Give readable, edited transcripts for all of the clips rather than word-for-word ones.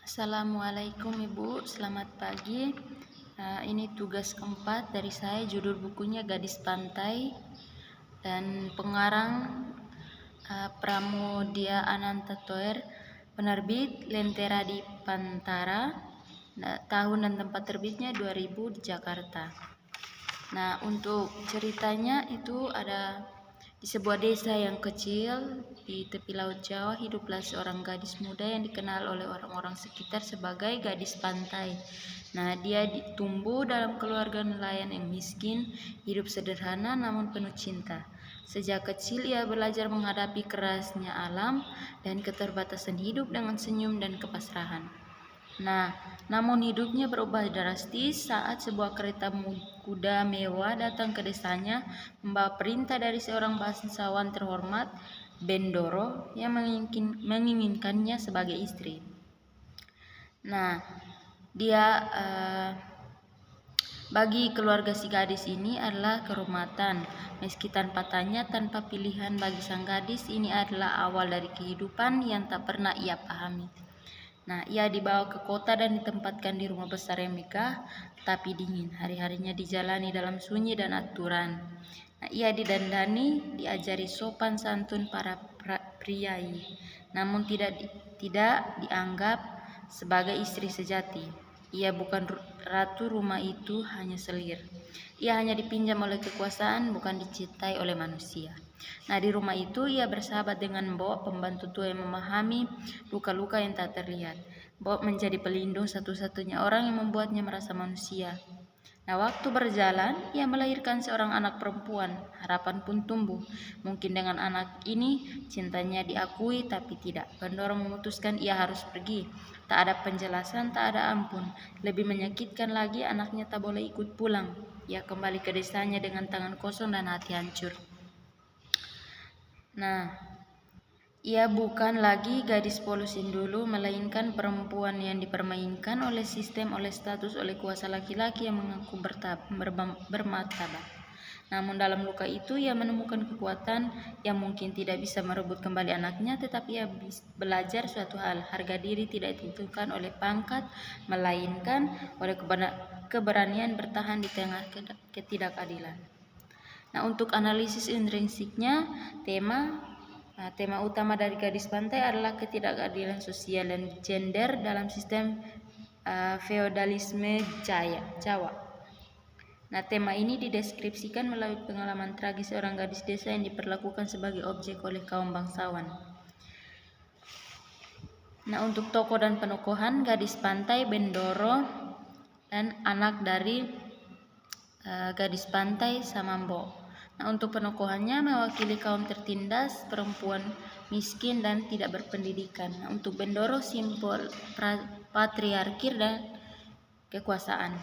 Assalamualaikum Ibu, selamat pagi. Ini tugas keempat dari saya, judul bukunya Gadis Pantai dan pengarang Pramoedya Ananta Thoer, penerbit Lentera di Pantara, tahun dan tempat terbitnya 2000 di Jakarta. Nah, untuk ceritanya itu ada di sebuah desa yang kecil di tepi laut Jawa, hiduplah seorang gadis muda yang dikenal oleh orang-orang sekitar sebagai gadis pantai. Nah, dia tumbuh dalam keluarga nelayan yang miskin, hidup sederhana namun penuh cinta. Sejak kecil ia belajar menghadapi kerasnya alam dan keterbatasan hidup dengan senyum dan kepasrahan. Nah, namun hidupnya berubah drastis saat sebuah kereta kuda mewah datang ke desanya membawa perintah dari seorang bangsawan terhormat, Bendoro, yang menginginkannya sebagai istri. Nah, bagi keluarga si gadis ini adalah kehormatan. Meski tanpa tanya, tanpa pilihan, bagi sang gadis ini adalah awal dari kehidupan yang tak pernah ia pahami. Nah, ia dibawa ke kota dan ditempatkan di rumah besar yang megah tapi dingin. Hari-harinya dijalani dalam sunyi dan aturan. Nah, ia didandani, diajari sopan santun para priai, namun tidak dianggap sebagai istri sejati. Ia bukan ratu rumah itu, hanya selir. Ia hanya dipinjam oleh kekuasaan, bukan dicintai oleh manusia. Nah, di rumah itu ia bersahabat dengan Mbok, pembantu tua yang memahami luka-luka yang tak terlihat. Mbok menjadi pelindung satu-satunya orang yang membuatnya merasa manusia. Nah, waktu berjalan, ia melahirkan seorang anak perempuan. Harapan pun tumbuh. Mungkin dengan anak ini, cintanya diakui, tapi tidak. Bendoro memutuskan ia harus pergi. Tak ada penjelasan, tak ada ampun. Lebih menyakitkan lagi, anaknya tak boleh ikut pulang. Ia kembali ke desanya dengan tangan kosong dan hati hancur. Nah, ia bukan lagi gadis polos yang dulu, melainkan perempuan yang dipermainkan oleh sistem, oleh status, oleh kuasa laki-laki yang mengaku bermartabat. Namun dalam luka itu ia menemukan kekuatan yang mungkin tidak bisa merebut kembali anaknya, tetapi ia belajar suatu hal: harga diri tidak ditentukan oleh pangkat, melainkan oleh keberanian bertahan di tengah ketidakadilan. Nah, untuk analisis intrinsiknya, tema utama dari Gadis Pantai adalah ketidakadilan sosial dan gender dalam sistem feodalisme Jawa. Nah, tema ini dideskripsikan melalui pengalaman tragis seorang gadis desa yang diperlakukan sebagai objek oleh kaum bangsawan. Nah, untuk tokoh dan penokohan Gadis Pantai, Bendoro, dan anak dari Gadis Pantai sama Mbok. Nah, untuk penokohannya mewakili kaum tertindas, perempuan miskin dan tidak berpendidikan. Nah, untuk Bendoro simbol patriarki dan kekuasaan.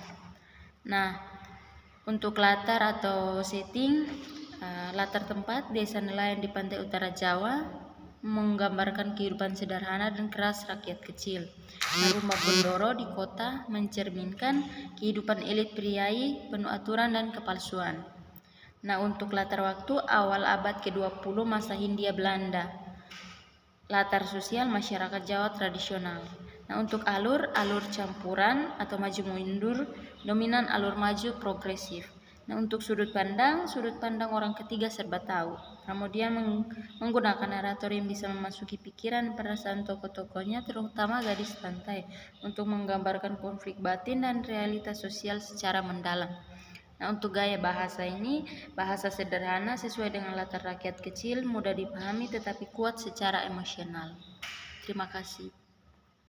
Nah, untuk latar atau setting, latar tempat desa nelayan di pantai utara Jawa, menggambarkan kehidupan sederhana dan keras rakyat kecil. Nah, rumah Bendoro di kota mencerminkan kehidupan elit priai penuh aturan dan kepalsuan. Nah, untuk latar waktu awal abad ke-20 masa Hindia Belanda. Latar sosial masyarakat Jawa tradisional. Nah, untuk alur campuran atau maju mundur, dominan alur maju progresif. Nah, untuk sudut pandang orang ketiga serba tahu. Kemudian menggunakan narator yang bisa memasuki pikiran perasaan tokoh-tokohnya, terutama gadis pantai, untuk menggambarkan konflik batin dan realitas sosial secara mendalam. Nah, untuk gaya bahasa ini, bahasa sederhana sesuai dengan latar rakyat kecil, mudah dipahami tetapi kuat secara emosional. Terima kasih.